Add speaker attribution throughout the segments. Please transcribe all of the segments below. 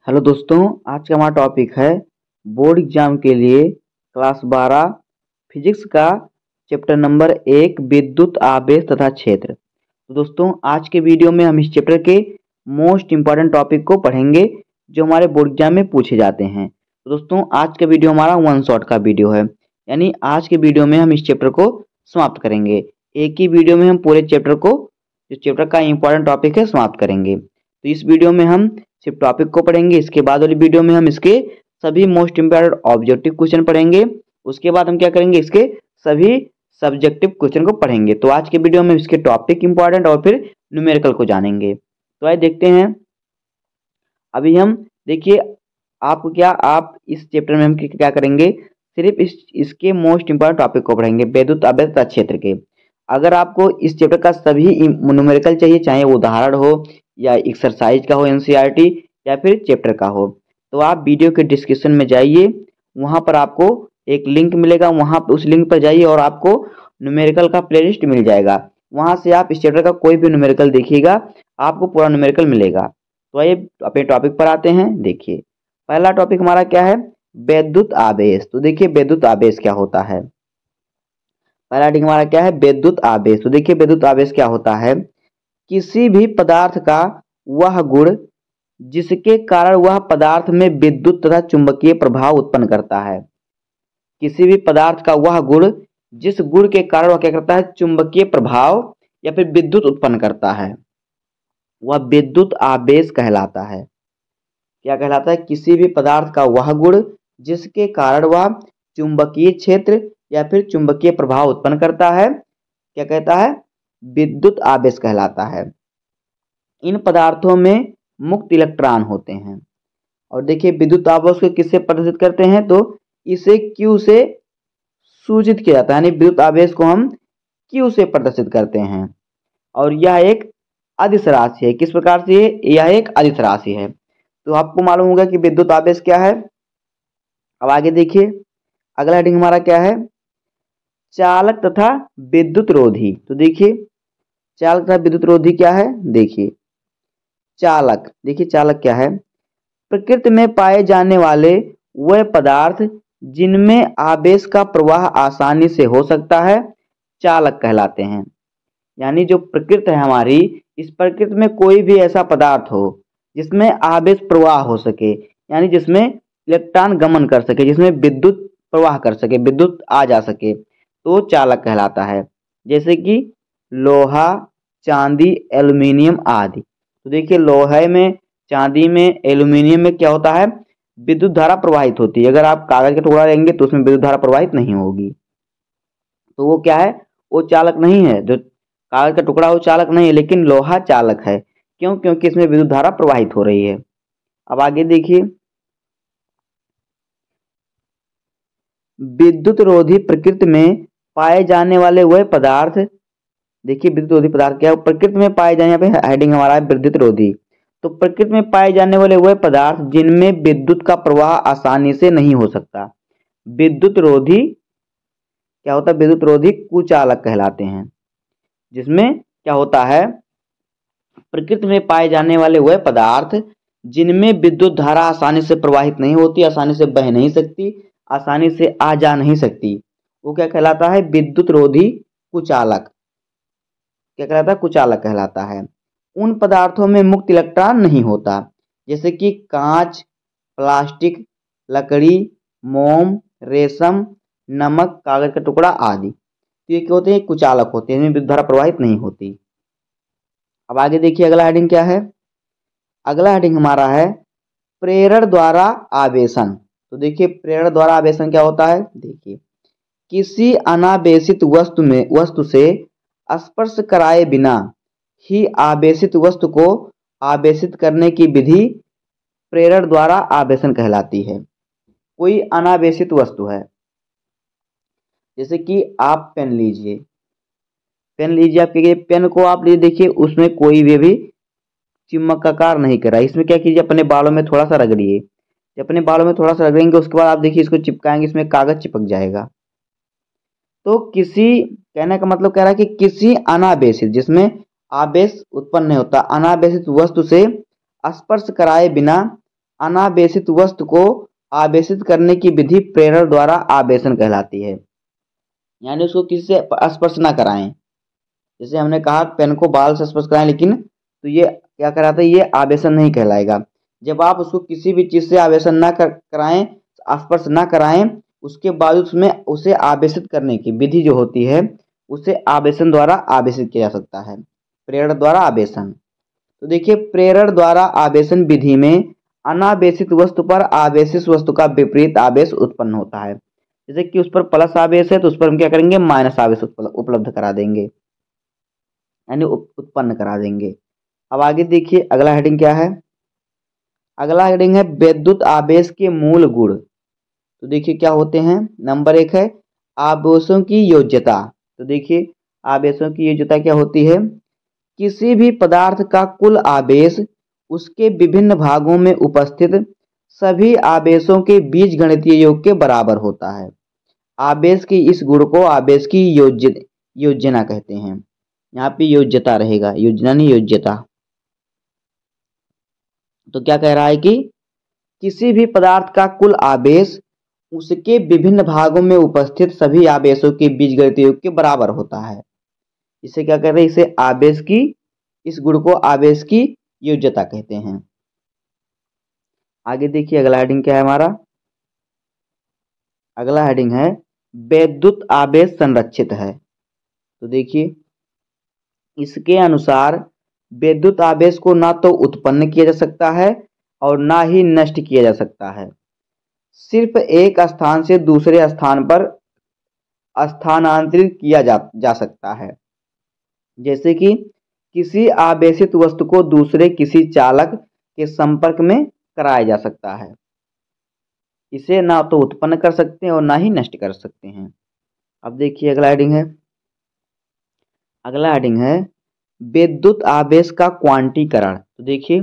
Speaker 1: Hello दोस्तों, आज का हमारा टॉपिक है बोर्ड एग्जाम के लिए क्लास 12 फिजिक्स का चैप्टर नंबर 1 विद्युत आवेश तथा क्षेत्र। तो दोस्तों, आज के वीडियो में हम इस चैप्टर के मोस्ट इम्पॉर्टेंट टॉपिक को पढ़ेंगे जो हमारे बोर्ड एग्जाम में पूछे जाते हैं। तो दोस्तों, आज का वीडियो हमारा वन शॉट का वीडियो है, यानी आज के वीडियो में हम इस चैप्टर को समाप्त करेंगे। एक ही वीडियो में हम पूरे चैप्टर को, जो चैप्टर का इम्पोर्टेंट टॉपिक है, समाप्त करेंगे। तो इस वीडियो में हम सिर्फ टॉपिक को पढ़ेंगे। इसके बाद वाली वीडियो में हम इसके सभी मोस्ट इम्पोर्टेंट ऑब्जेक्टिव क्वेश्चन पढ़ेंगे। उसके बाद हम क्या करेंगे, इसके सभी सब्जेक्टिव क्वेश्चन को पढ़ेंगे। तो आज के वीडियो में इसके टॉपिक इंपॉर्टेंट और फिर न्यूमेरिकल को जानेंगे। तो आइए देखते हैं। अभी हम देखिए, आपको क्या, आप इस चैप्टर में हम क्या करेंगे, सिर्फ इसके मोस्ट इम्पोर्टेंट टॉपिक को पढ़ेंगे, विद्युत आवेश तथा क्षेत्र के। अगर आपको इस चैप्टर का सभी न्यूमेरिकल चाहिए, चाहे वो उदाहरण हो या एक्सरसाइज का हो, एनसीईआरटी या फिर चैप्टर का हो, तो आप वीडियो के डिस्क्रिप्शन में जाइए, वहां पर आपको एक लिंक मिलेगा, वहां उस लिंक पर जाइए और आपको न्यूमेरिकल का प्लेलिस्ट मिल जाएगा। वहां से आप इस चैप्टर का कोई भी न्यूमेरिकल देखिएगा, आपको पूरा न्यूमेरिकल मिलेगा। तो आइए अपने टॉपिक पर आते हैं। देखिए, पहला टॉपिक हमारा क्या है, विद्युत आवेश। तो देखिए, विद्युत आवेश क्या होता है। पहला टॉपिक हमारा क्या है, विद्युत आवेश। तो देखिए, विद्युत आवेश क्या होता है, किसी भी पदार्थ का वह गुण जिसके कारण वह पदार्थ में विद्युत तथा चुंबकीय प्रभाव उत्पन्न करता है। किसी भी पदार्थ का वह गुण जिस गुण के कारण वह क्या करता है, चुंबकीय प्रभाव या फिर विद्युत उत्पन्न करता है, वह विद्युत आवेश कहलाता है। क्या कहलाता है, किसी भी पदार्थ का वह गुण जिसके कारण वह चुंबकीय क्षेत्र या फिर चुंबकीय प्रभाव उत्पन्न करता है, क्या कहता है, विद्युत आवेश कहलाता है। इन पदार्थों में मुक्त इलेक्ट्रॉन होते हैं। और देखिए, विद्युत आवेश को किससे प्रदर्शित करते हैं, तो इसे Q से सूचित किया जाता है, यानी विद्युत आवेश को हम Q से प्रदर्शित करते हैं। और यह एक अदिश राशि है। किस प्रकार से, यह एक अदिश राशि है। तो आपको मालूम होगा कि विद्युत आवेश क्या है। अब आगे देखिए, अगला हेडिंग हमारा क्या है, चालक तथा विद्युत रोधी। तो देखिए, चालक तथा विद्युत रोधी क्या है। देखिए, चालक, देखिए चालक क्या है, प्रकृति में पाए जाने वाले वह पदार्थ जिनमें आवेश का प्रवाह आसानी से हो सकता है, चालक कहलाते हैं। यानी जो प्रकृति है हमारी, इस प्रकृति में कोई भी ऐसा पदार्थ हो जिसमें आवेश प्रवाह हो सके, यानी जिसमें इलेक्ट्रॉन गमन कर सके, जिसमें विद्युत प्रवाह कर सके, विद्युत आ जा सके, तो चालक कहलाता है। जैसे कि लोहा, चांदी, एल्यूमिनियम आदि। तो देखिए, लोहे में, चांदी में, एल्यूमिनियम में क्या होता है, विद्युत धारा प्रवाहित होती है। अगर आप कागज का टुकड़ा लेंगे तो उसमें विद्युत धारा प्रवाहित नहीं होगी, तो वो क्या है, वो चालक नहीं है। जो कागज का टुकड़ा वो चालक नहीं है, लेकिन लोहा चालक है। क्यों, क्योंकि इसमें विद्युत धारा प्रवाहित हो रही है। अब आगे देखिए, विद्युत रोधी प्रकृति में पाए जाने वाले वह पदार्थ। देखिए, विद्युत रोधी पदार्थ क्या है, प्रकृति में पाए जाने, यहाँ पे हेडिंग हमारा है विद्युत रोधी। तो प्रकृति में पाए जाने वाले वह पदार्थ जिनमें विद्युत का प्रवाह आसानी से नहीं हो सकता, विद्युत रोधी क्या होता है, विद्युत रोधी कुचालक कहलाते हैं। जिसमें क्या होता है, प्रकृति में पाए जाने वाले वह पदार्थ जिनमें विद्युत धारा आसानी से प्रवाहित नहीं होती, आसानी से बह नहीं सकती, आसानी से आ जा नहीं सकती, वो क्या कहलाता है, विद्युत रोधी कुचालक। क्या कहलाता है, कुचालक कहलाता है। उन पदार्थों में मुक्त इलेक्ट्रॉन नहीं होता, जैसे कि कांच, प्लास्टिक, लकड़ी, मोम, रेशम, नमक, कागज का टुकड़ा आदि। तो ये क्या होते हैं, कुचालक होते हैं, इनमें विद्युत धारा प्रवाहित नहीं होती। अब आगे देखिए, अगला हेडिंग क्या है। अगला हेडिंग हमारा है प्रेरण द्वारा आवेशन। तो देखिए, प्रेरण द्वारा आवेशन क्या होता है। देखिए, किसी अनावेशित वस्तु से स्पर्श कराए बिना ही आवेशित वस्तु को आवेशित करने की विधि प्रेरण द्वारा आवेशन कहलाती है। कोई अनावेशित वस्तु है, जैसे कि आप पेन लीजिए, पेन लीजिए, आपके पेन को आप लीजिए, देखिए उसमें कोई भी चिमकाकार नहीं कर रहा है। इसमें क्या कीजिए, अपने बालों में थोड़ा सा रगड़िए। जब अपने बालों में थोड़ा सा रगड़ेंगे, उसके बाद आप देखिए इसको चिपकाएंगे, इसमें कागज चिपक जाएगा। तो किसी, कहने का मतलब कह रहा है कि किसी अनावेशित, जिसमें आवेश उत्पन्न नहीं होता, अनावेशित वस्तु से स्पर्श कराए बिना अनावेशित वस्तु को आवेशित करने की विधि प्रेरण द्वारा आवेशन कहलाती है। यानी उसको किसी से स्पर्श ना कराएं। जैसे हमने कहा पेन को बाल से स्पर्श कराएं, लेकिन तो ये क्या कराता है, ये आवेशन नहीं कहलाएगा। जब आप उसको किसी भी चीज से आवेशन ना कराएं, स्पर्श ना कराएं, उसके बाद उसमें उसे आवेशित करने की विधि जो होती है उसे आवेशन द्वारा आवेशित किया जा सकता है, प्रेरण द्वारा आवेशन। तो देखिए, प्रेरण द्वारा आवेशन विधि में अनावेशित वस्तु पर आवेशित वस्तु का विपरीत आवेश उत्पन्न होता है। जैसे कि उस पर प्लस आवेश है तो उस पर हम क्या करेंगे, माइनस आवेश उपलब्ध करा देंगे, यानी उत्पन्न करा देंगे। अब आगे देखिए अगला हेडिंग क्या है। अगला हेडिंग है विद्युत आवेश के मूल गुण। तो देखिए क्या होते हैं। नंबर 1 है आवेशों की योज्यता। तो देखिए आवेशों की योज्यता क्या होती है। किसी भी पदार्थ का कुल आवेश उसके विभिन्न भागों में उपस्थित सभी आवेशों के बीजगणितीय योग के बराबर होता है। आवेश की इस गुण को आवेश की योजना कहते हैं। यहाँ पे योज्यता रहेगा, योजना नहीं योज्यता। तो क्या कह रहा है कि किसी भी पदार्थ का कुल आवेश उसके विभिन्न भागों में उपस्थित सभी आवेशों के बीजगणितीय योग के बराबर होता है। इसे क्या कहते हैं, इसे आवेश की इस गुण को आवेश की योज्यता कहते हैं। आगे देखिए अगला हेडिंग क्या है हमारा। अगला हेडिंग है विद्युत आवेश संरक्षित है। तो देखिए इसके अनुसार विद्युत आवेश को ना तो उत्पन्न किया जा सकता है और ना ही नष्ट किया जा सकता है। सिर्फ एक स्थान से दूसरे स्थान पर स्थानांतरित किया जा सकता है। जैसे कि किसी आवेशित वस्तु को दूसरे किसी चालक के संपर्क में कराया जा सकता है। इसे ना तो उत्पन्न कर सकते हैं और ना ही नष्ट कर सकते हैं। अब देखिए अगला हेडिंग है। अगला हेडिंग है विद्युत आवेश का क्वांटीकरण। तो देखिए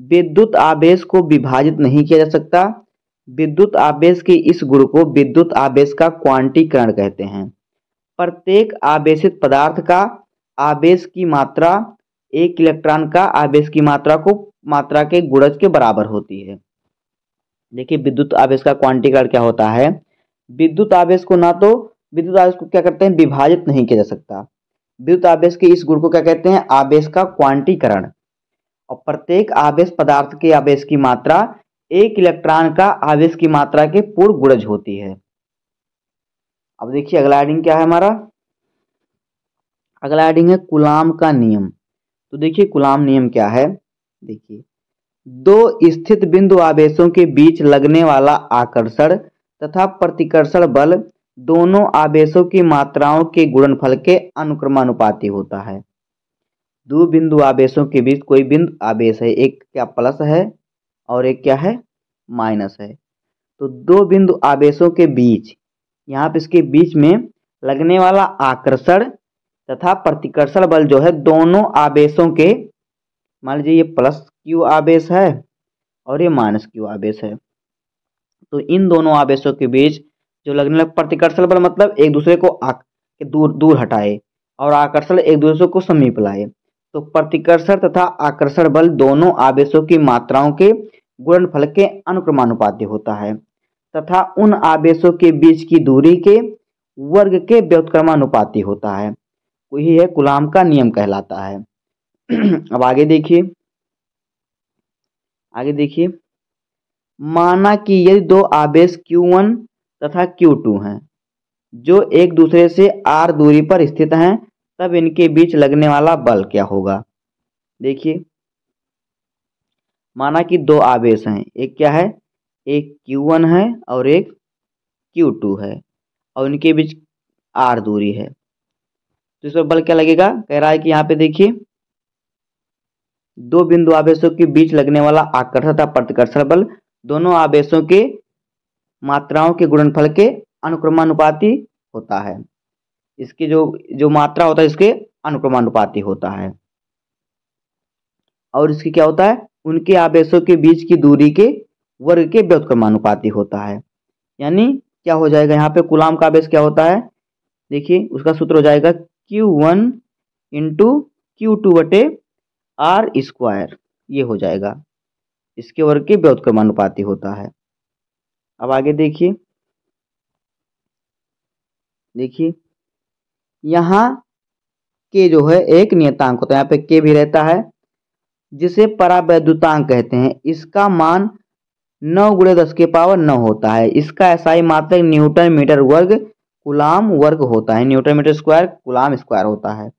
Speaker 1: विद्युत आवेश को विभाजित नहीं किया जा सकता। विद्युत आवेश के इस गुण को विद्युत आवेश का क्वांटीकरण कहते हैं। प्रत्येक आवेशित पदार्थ का आवेश की मात्रा एक इलेक्ट्रॉन का आवेश की मात्रा के गुणज के बराबर होती है। देखिए विद्युत आवेश का क्वांटीकरण क्या होता है। विद्युत आवेश को क्या करते हैं, विभाजित नहीं किया जा सकता। विद्युत आवेश के इस गुण को क्या कहते हैं, आवेश का क्वांटीकरण। और प्रत्येक आवेश पदार्थ के आवेश की मात्रा एक इलेक्ट्रॉन का आवेश की मात्रा के पूर्ण गुणज होती है। अब देखिए अगला हेडिंग क्या है हमारा। अगला हेडिंग है कूलाम का नियम। तो देखिए कूलाम नियम क्या है। देखिए दो स्थित बिंदु आवेशों के बीच लगने वाला आकर्षण तथा प्रतिकर्षण बल दोनों आवेशों की मात्राओं के गुणनफल के अनुक्रमानुपाती होता है। दो बिंदु आवेशों के बीच कोई बिंदु आवेश है, एक क्या प्लस है और एक क्या है माइनस है। तो दो बिंदु आवेशों के बीच, यहाँ पे इसके बीच में लगने वाला आकर्षण तथा प्रतिकर्षण बल जो है दोनों आवेशों के, मान लीजिए ये प्लस क्यू आवेश है और ये माइनस क्यू आवेश है, तो इन दोनों आवेशों के बीच जो लगने वाला प्रतिकर्षण बल मतलब एक दूसरे को दूर दूर हटाए और आकर्षण एक दूसरे को समीप लाए। तो प्रतिकर्षण तथा आकर्षण बल दोनों आवेशों की मात्राओं के गुणनफल के अनुक्रमानुपाती होता है तथा उन आवेशों के बीच की दूरी के वर्ग के व्युत्क्रमानुपाती होता है। वही है कूलाम का नियम कहलाता है। अब आगे देखिए माना कि यदि दो आवेश Q1 तथा Q2 हैं जो एक दूसरे से r दूरी पर स्थित हैं, तब इनके बीच लगने वाला बल क्या होगा। देखिए माना कि दो आवेश हैं, एक क्या है, एक Q1 है और एक Q2 है और इनके बीच r दूरी है, तो इस पर बल क्या लगेगा। कह रहा है कि यहाँ पे देखिए दो बिंदु आवेशों के बीच लगने वाला आकर्षण तथा प्रतिकर्षण बल दोनों आवेशों के मात्राओं के गुणनफल के अनुक्रमानुपाती होता है। इसके जो मात्रा होता है इसके अनुक्रमानुपाती होता है और इसकी क्या होता है, उनके आवेशों के बीच की दूरी के वर्ग के व्युत्क्रमानुपाती होता है। यानी क्या हो जाएगा, यहाँ पे कूलाम का आवेश क्या होता है, देखिए उसका सूत्र हो जाएगा Q1 इंटू Q2 बटे R स्क्वायर, ये हो जाएगा। इसके वर्ग के व्युत्क्रमानुपाती होता है। अब आगे देखिए यहाँ के जो है एक नियतांक होता है, यहाँ पे के भी रहता है, जिसे परावैद्युतांक कहते हैं। इसका मान 9 × 10⁹ होता है। इसका एसआई मात्रक न्यूटन मीटर वर्ग कूलाम वर्ग होता है। Newton metre square coulomb square होता है,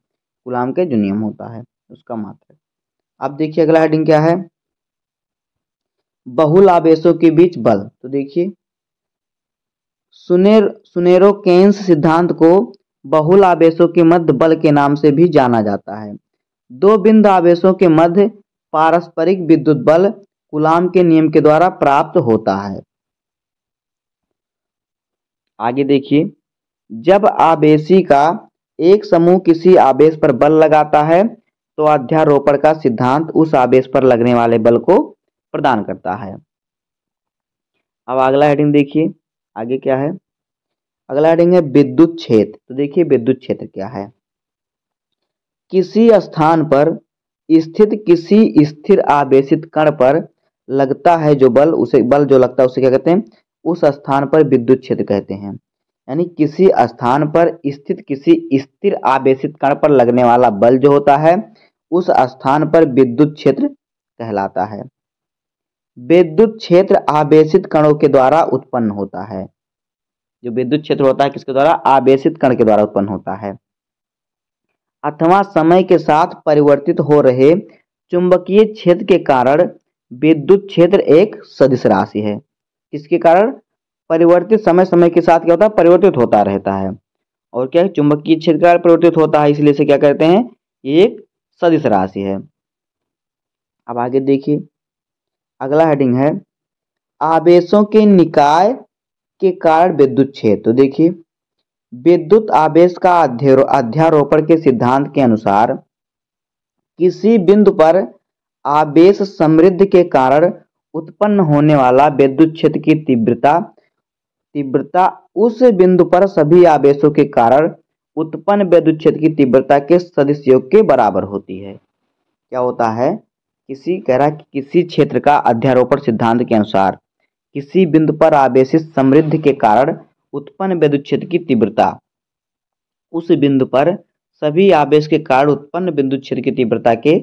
Speaker 1: कूलाम के जो नियम होता है उसका मात्रक। अब देखिए अगला हेडिंग क्या है, बहुल आवेशों के बीच बल। तो देखिए सुनेरोकेन्स सिद्धांत को बहुल आवेशों के मध्य बल के नाम से भी जाना जाता है। दो बिंदु आवेशों के मध्य पारस्परिक विद्युत बल कूलाम के नियम के द्वारा प्राप्त होता है। आगे देखिए, जब आवेशी का एक समूह किसी आवेश पर बल लगाता है तो अध्यारोपण का सिद्धांत उस आवेश पर लगने वाले बल को प्रदान करता है। अब अगला हेडिंग देखिए, आगे क्या है, अगला हेडिंग है विद्युत क्षेत्र। तो देखिए विद्युत क्षेत्र क्या है, किसी स्थान पर स्थित किसी स्थिर आवेशित कण पर लगता है जो बल, उसे बल जो लगता है उसे क्या कहते हैं, उस स्थान पर विद्युत क्षेत्र कहते हैं। यानी किसी स्थान पर स्थित किसी स्थिर आवेशित कण पर लगने वाला बल जो होता है उस स्थान पर विद्युत क्षेत्र कहलाता है। विद्युत क्षेत्र आवेशित कणों के द्वारा उत्पन्न होता है। जो विद्युत क्षेत्र होता है किसके द्वारा, आवेशित कण के द्वारा उत्पन्न होता है, अथवा समय के साथ परिवर्तित हो रहे चुंबकीय क्षेत्र के कारण विद्युत क्षेत्र एक सदिश राशि है। किसके कारण, परिवर्तित समय के साथ क्या होता है, परिवर्तित होता रहता है, और क्या है, चुंबकीय क्षेत्र का परिवर्तित होता है, इसलिए से क्या कहते हैं, ये एक सदिश राशि है। अब आगे देखिए अगला हेडिंग है आवेशों के निकाय के कारण विद्युत क्षेत्र। तो देखिए विद्युत आवेश का अध्यारोपण के सिद्धांत के अनुसार किसी बिंदु पर आवेश समृद्धि के कारण उत्पन्न होने वाला विद्युत क्षेत्र की तीव्रता उस बिंदु पर सभी आवेशों के कारण उत्पन्न विद्युत क्षेत्र की तीव्रता के सदिश योग के बराबर होती है। क्या होता है, किसी क्षेत्र का अध्यारोपण सिद्धांत के अनुसार किसी बिंदु पर आवेशित समृद्धि के कारण उत्पन्न विद्युत क्षेत्र की तीव्रता उस बिंदु पर सभी आवेश के कारण उत्पन्न विद्युत क्षेत्र की तीव्रता के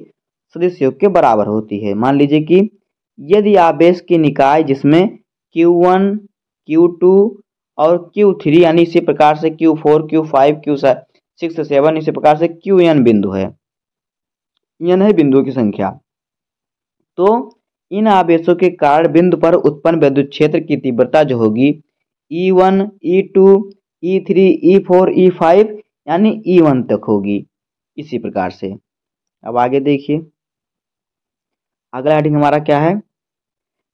Speaker 1: सदिश योग के बराबर होती है। मान लीजिए कि यदि आवेश के निकाय जिसमें Q1, Q2 और Q3 यानी इसी प्रकार से Q4, Q5, Q6, 7 इसी प्रकार से Qn बिंदु है, n है बिंदुओं की संख्या, तो इन आवेशों के कारण बिंदु पर उत्पन्न विद्युत क्षेत्र की तीव्रता जो होगी E1, E2, E3, E4, E5 यानी E1 तक होगी, इसी प्रकार से। अब आगे देखिए अगला हेडिंग हमारा क्या है,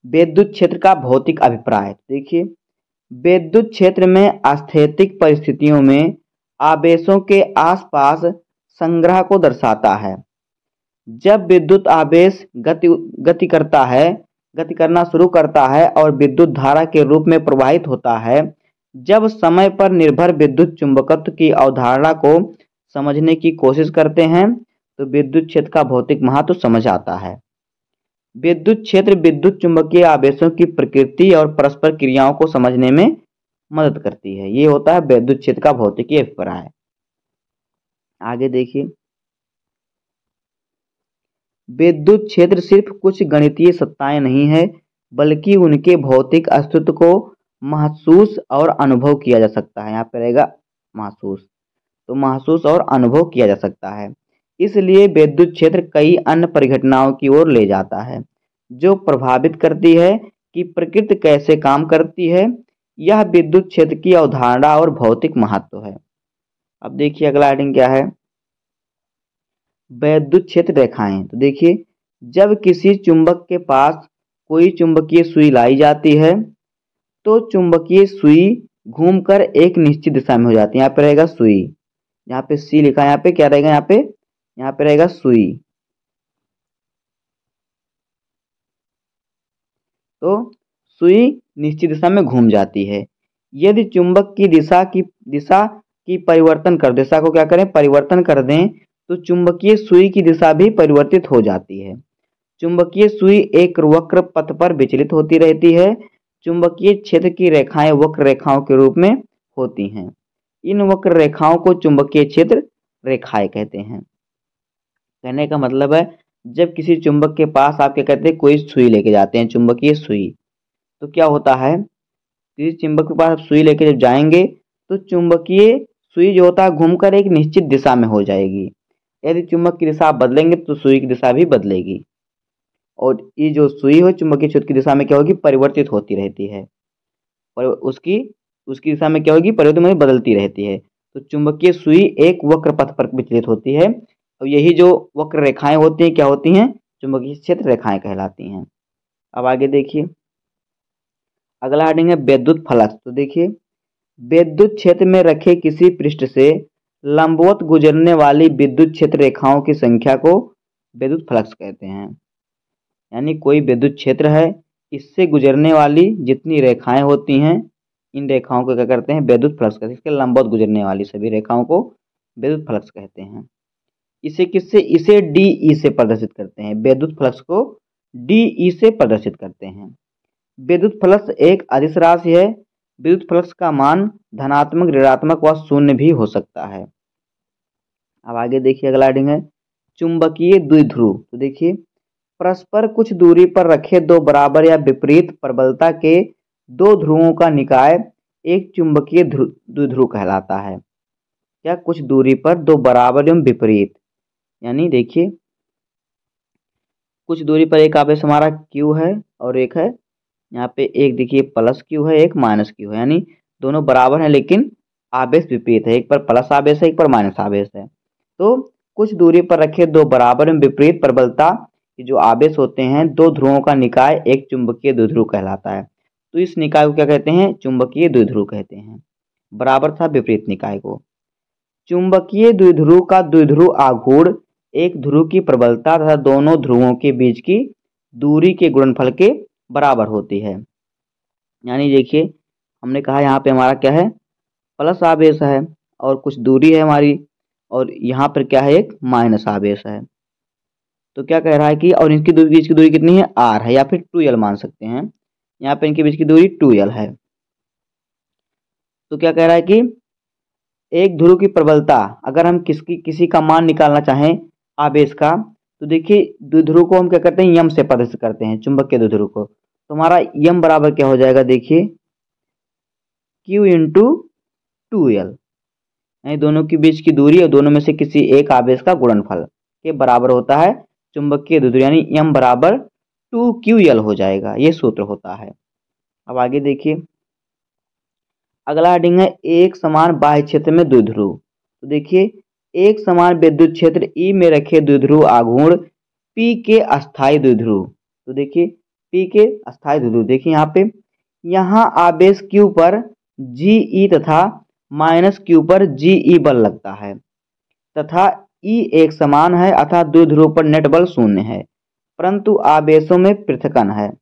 Speaker 1: विद्युत क्षेत्र का भौतिक अभिप्राय। देखिए विद्युत क्षेत्र में अस्थैतिक परिस्थितियों में आवेशों के आसपास संग्रह को दर्शाता है। जब विद्युत आवेश गति करना शुरू करता है और विद्युत धारा के रूप में प्रवाहित होता है, जब समय पर निर्भर विद्युत चुंबकत्व की अवधारणा को समझने की कोशिश करते हैं तो विद्युत क्षेत्र का भौतिक महत्व समझ आता है। विद्युत क्षेत्र विद्युत चुंबकीय आवेशों की प्रकृति और परस्पर क्रियाओं को समझने में मदद करती है। ये होता है विद्युत क्षेत्र का भौतिकी अभिप्राय। आगे देखिए विद्युत क्षेत्र सिर्फ कुछ गणितीय सत्ताएं नहीं है बल्कि उनके भौतिक अस्तित्व को महसूस और अनुभव किया जा सकता है। यहाँ पे रहेगा महसूस, तो महसूस और अनुभव किया जा सकता है। इसलिए विद्युत क्षेत्र कई अन्य परिघटनाओं की ओर ले जाता है जो प्रभावित करती है कि प्रकृति कैसे काम करती है। यह विद्युत क्षेत्र की अवधारणा और भौतिक महत्व है। अब देखिए अगला हेडिंग क्या है, विद्युत क्षेत्र रेखाएं। तो देखिए जब किसी चुंबक के पास कोई चुंबकीय सुई लाई जाती है तो चुंबकीय सुई घूमकर एक निश्चित दिशा में हो जाती है। यहाँ पे रहेगा सुई, यहाँ पे सी लिखा है, यहाँ पे क्या रहेगा, यहाँ पे रहेगा सुई। तो सुई निश्चित दिशा में घूम जाती है। यदि चुंबक की दिशा की परिवर्तन कर दिशा को क्या करें, परिवर्तन कर दें तो चुंबकीय सुई की दिशा भी परिवर्तित हो जाती है। चुंबकीय सुई एक वक्र पथ पर विचलित होती रहती है। चुंबकीय क्षेत्र की रेखाएं वक्र रेखाओं के रूप में होती हैं। इन वक्र रेखाओं को चुंबकीय क्षेत्र रेखाएं कहते हैं। कहने का मतलब है, जब किसी चुंबक के पास आप क्या कहते हैं, कोई सुई लेके जाते हैं, चुंबकीय सुई, तो क्या होता है, किसी चुंबक के पास आप सुई लेके जब जाएंगे तो चुंबकीय सुई जो होता है घूमकर एक निश्चित दिशा में हो जाएगी। यदि चुंबक की दिशा आप बदलेंगे तो सुई की दिशा भी बदलेगी, और ये जो सुई हो चुंबकीय क्षेत्र की दिशा में क्या होगी, परिवर्तित होती रहती है, और उसकी उसकी दिशा में क्या होगी, परिवर्तन में बदलती रहती है। तो चुंबकीय सुई एक वक्र पथ पर विचलित होती है, और यही जो वक्र रेखाएं होती हैं क्या होती हैं, चुंबकीय क्षेत्र रेखाएं कहलाती हैं। अब आगे देखिए, अगला हेडिंग है विद्युत फ्लक्स। तो देखिए, विद्युत क्षेत्र में रखे किसी पृष्ठ से लंबवत गुजरने वाली विद्युत क्षेत्र रेखाओं की संख्या को विद्युत फ्लक्स कहते हैं। यानी कोई विद्युत क्षेत्र है, इससे गुजरने वाली जितनी रेखाएं होती हैं, इन रेखाओं को क्या करते हैं, विद्युत फ्लक्स कहते हैं। इसके लंबवत गुजरने वाली सभी रेखाओं को विद्युत फ्लक्स कहते हैं। इसे किससे, इसे डी से प्रदर्शित करते हैं। विद्युत फ्लक्स को डी से प्रदर्शित करते हैं। विद्युत फ्लक्स एक अदिश राशि है। विद्युत फ्लक्स का मान धनात्मक, ऋणात्मक व शून्य भी हो सकता है। अब आगे देखिए, अगला हेडिंग है चुंबकीय द्विध्रुव। तो देखिए, परस्पर कुछ दूरी पर रखे दो बराबर या विपरीत प्रबलता के दो ध्रुवों का निकाय एक चुंबकीय द्विध्रुव कहलाता है। क्या, कुछ दूरी पर दो बराबर एवं विपरीत, यानी देखिए कुछ दूरी पर एक आवेश हमारा Q है और एक है यहाँ पे, एक देखिए प्लस Q है, एक माइनस Q है, यानी दोनों बराबर हैं लेकिन आवेश विपरीत है, एक पर प्लस आवेश है, एक पर माइनस आवेश है। तो कुछ दूरी पर रखे दो बराबर एवं विपरीत प्रबलता के जो आवेश होते हैं, दो ध्रुवों का निकाय एक चुंबकीय द्विध्रुव कहलाता है। तो इस निकाय को क्या कहते हैं, चुंबकीय द्विध्रुव कहते हैं, बराबर था विपरीत निकाय को। चुंबकीय द्विध्रुव का द्विध्रुव आघूर्ण एक ध्रुव की प्रबलता तथा दोनों ध्रुवों के बीच की दूरी के गुणनफल के बराबर होती है। यानी देखिए, हमने कहा यहाँ पे हमारा क्या है, प्लस आवेश है और कुछ दूरी है हमारी, और यहाँ पर क्या है, एक माइनस आवेश है। तो क्या कह रहा है कि, और इनकी बीच की दूरी कितनी है, r है, या फिर 2l मान सकते हैं। यहाँ पे इनके बीच की दूरी 2l है। तो क्या कह रहा है कि एक ध्रुव की प्रबलता, अगर हम किसी का मान निकालना चाहें आवेश का, तो देखिए द्विध्रुव को हम क्या करते हैं, यम से प्रदर्शित करते हैं, चुंबकीय द्विध्रुव को। तो हमारा यम बराबर क्या हो जाएगा, देखिए Q इंटू 2l, यानी दोनों के बीच की दूरी और दोनों में से किसी एक आवेश का गुणनफल के बराबर होता है चुंबकीय द्विध्रुव, यानी यम बराबर 2QL हो जाएगा, ये सूत्र होता है। अब आगे देखिए, अगला हेडिंग है एक समान बाह्य क्षेत्र में द्विध्रुव। तो देखिए, एक समान विद्युत क्षेत्र E में रखे द्विध्रुव आघूर्ण P के अस्थायी द्विध्रुव। तो देखिए P के अस्थायी द्विध्रुव, देखिए यहाँ पे, यहाँ आवेश Q पर GE तथा माइनस Q पर GE बल लगता है तथा E एक समान है, अतः द्विध्रुव पर नेट बल शून्य है, परंतु आवेशों में पृथक्करण है,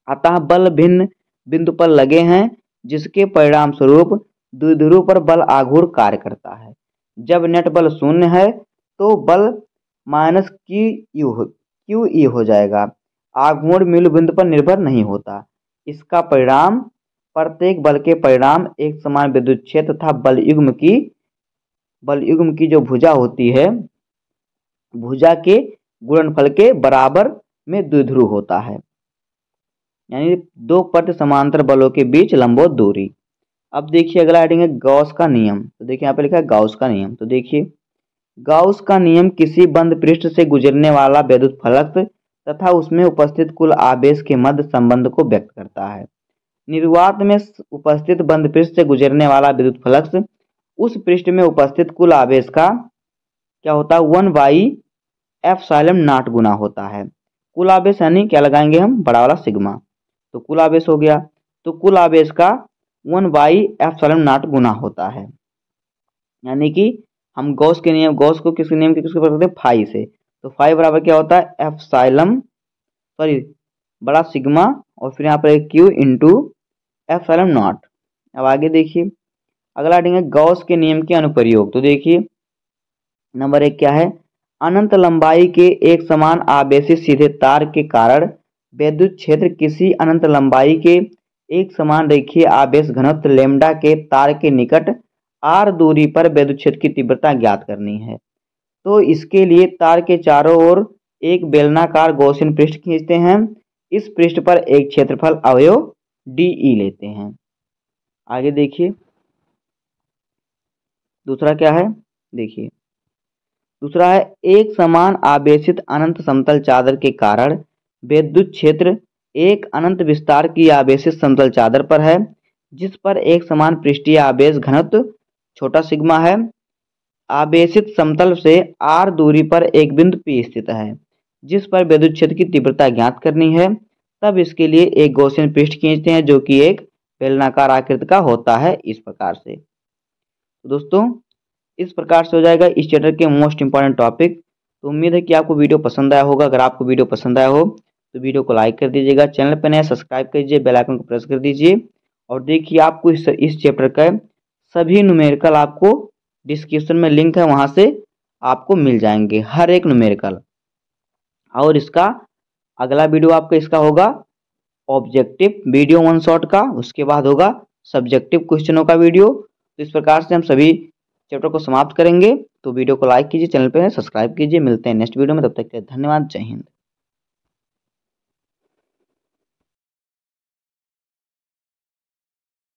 Speaker 1: अतः बल भिन्न बिंदु पर लगे हैं, जिसके परिणाम स्वरूप द्विध्रुव पर बल आघूर्ण कार्य करता है। जब नेट बल शून्य है तो बल माइनस QE हो जाएगा। आघूर्ण मूल बिंदु पर निर्भर नहीं होता। इसका परिणाम, प्रत्येक बल के परिणाम एक समान विद्युत क्षेत्र तथा बलयुग्म की जो भुजा होती है, भुजा के गुणनफल के बराबर में द्विध्रुव होता है, यानी दो प्रति समांतर बलों के बीच लंबवत दूरी। अब देखिए, अगला हेडिंग है गॉस का नियम। तो देखिए यहाँ पे लिखा है गॉस का नियम। तो देखिए, गॉस का नियम किसी बंद पृष्ठ से गुजरने वाला विद्युत फ्लक्स तथा उसमें उपस्थित कुल आवेश के मध्य संबंध को व्यक्त करता है। निर्वात में उपस्थित बंद पृष्ठ से गुजरने वाला विद्युत फ्लक्स उस पृष्ठ में उपस्थित कुल आवेश का क्या होता है, 1/ε0 गुना होता है। कुल आवेश यानी क्या लगाएंगे हम, बड़ा वाला सिग्मा, तो कुल आवेश हो गया, तो कुल आवेश का 1/ε0 गुना होता है। यानी कि हम गॉस के नियम, गॉस को किस नियम के किसको पढ़ते हैं, फाई से। तो फाई बराबर क्या होता है, बड़ा सिग्मा और फिर यहाँ पर Q इंटू ε0। अब आगे देखिए, अगला हेडिंग है गॉस के नियम के अनुप्रयोग। तो देखिए, नंबर 1 क्या है, अनंत लंबाई के एक समान आवेशित सीधे तार के कारण विद्युत क्षेत्र किसी अनंत लंबाई के एक समान रेखीय आवेश घनत्व लैम्ब्डा के तार के निकट r दूरी पर विद्युत क्षेत्र की तीव्रता ज्ञात करनी है। तो इसके लिए तार के चारों ओर एक बेलनाकार गॉसियन पृष्ठ खींचते हैं। इस पृष्ठ पर एक क्षेत्रफल अवयव dE लेते हैं। आगे देखिए दूसरा क्या है, देखिए दूसरा है एक समान आवेशित अनंत समतल चादर के कारण विद्युत क्षेत्र एक अनंत विस्तार की आवेशित समतल चादर पर है जिस पर एक समान पृष्ठीय आवेश घनत्व छोटा सिग्मा है। आवेशित समतल से r दूरी पर एक बिंदु P स्थित है जिस पर विद्युत क्षेत्र की तीव्रता ज्ञात करनी है। तब इसके लिए एक गॉसियन पृष्ठ खींचते हैं जो कि एक बेलनाकार आकृति का होता है इस प्रकार से। तो दोस्तों इस प्रकार से हो जाएगा इस चैप्टर के मोस्ट इंपॉर्टेंट टॉपिक। तो उम्मीद है कि आपको वीडियो पसंद आया होगा। अगर आपको वीडियो पसंद आया हो तो वीडियो को लाइक कर दीजिएगा, चैनल पर नया सब्सक्राइब कीजिए, बेल आइकन को प्रेस कर दीजिए। और देखिए आपको इस चैप्टर का सभी न्यूमेरिकल आपको डिस्क्रिप्शन में लिंक है, वहाँ से आपको मिल जाएंगे हर एक न्यूमेरिकल। और इसका अगला वीडियो आपका इसका होगा ऑब्जेक्टिव वीडियो 1 शॉट का, उसके बाद होगा सब्जेक्टिव क्वेश्चनों का वीडियो। तो इस प्रकार से हम सभी चैप्टर को समाप्त करेंगे। तो वीडियो को लाइक कीजिए, चैनल पे सब्सक्राइब कीजिए। मिलते हैं नेक्स्ट वीडियो में, तब तक के लिए धन्यवाद, जय हिंद।